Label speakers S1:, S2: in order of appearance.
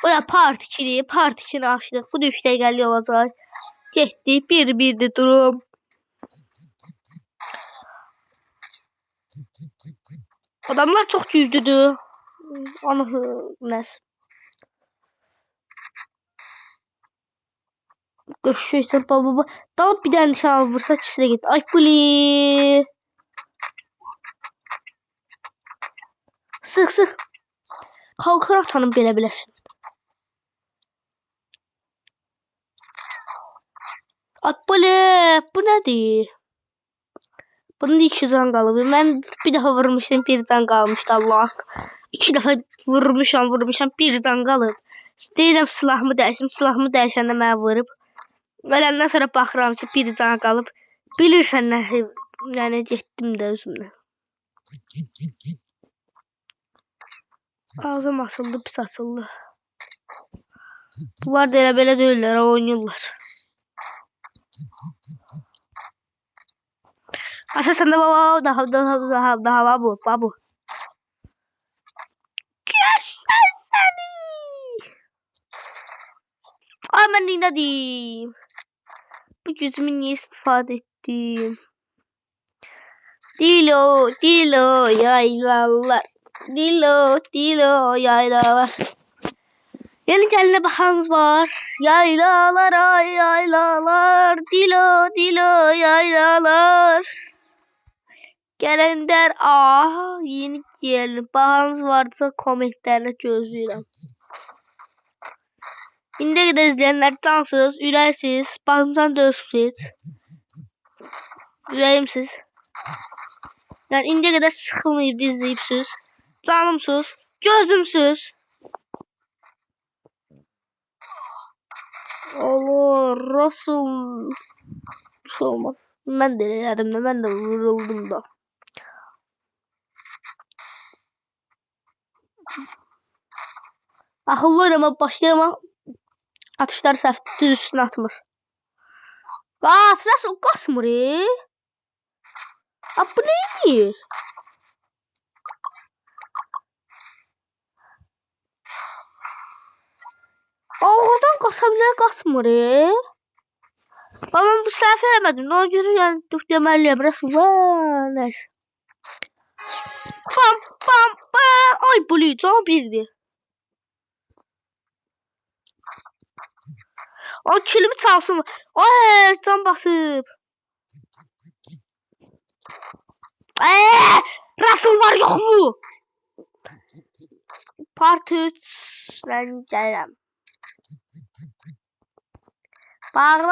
S1: Bu da part 2'dir. Part 2'ni açdıq. Bu da 3 dəqiqəlik olacaq. Getdi. 1-1'dir durum. Adamlar çox güclüdür. Nəsə. Qoşuşuysan baba. Dalıb bir dənə nişan vursa çiçə git. Ay buli. Sıx. Kalkar atanım belə biləsin. Ay buli. Bu nədir? Bunun 2 can qalıb. Mən bir dəfə vurmuşdum, 1 can qalmışdı Allah. 2 dəfə vurmuşam, 1 can qalıb. Deyirəm silahımı dəyişim, silahımı dəyişəndə mənə vurub. Öləndən sonra baxıram ki 1 can qalıb. Bilirsən nə, yəni getdim də özümlə. Ağzım açıldı, pis açıldı. Bunlar da elə belə deyirlər, oynayırlar. Aşağı da baba, daha babu. Göster seni. Aman ne diyeyim. Bu gücümü niye istifade ettim? Dilo yaylalar. Dilo yaylalar. Yeni geline bakanız var. Yaylalar ay yaylalar. Dilo yaylalar. Gelen der yeni gelin. Bakanız varsa komentlerle gözlüyorum. İndiye kadar izleyenler cansız, yüreksiz, bazımdan dövsüz. Yüreğimsiz. Yani indiye kadar sıkılmayıp izleyipsiz. Canımsız, gözümsüz. Allah Rasul. Bir şey olmaz. Ben de elədim de, ben de vuruldum da. Akıllı oynama başlayalım ama atışları səhv düz üstüne atmır. Nasıl kaçmır bu neydir? Oradan kaçabilir, kaçmır ben bu sefer eləmədim. Ona görə yəni deməliyəm. Neyse. Pam. Ay buli can birdi. O kilimi çalsın. Ay can basıb. Russell var yok mu? Part 3 ben gəlirəm. Bağlan.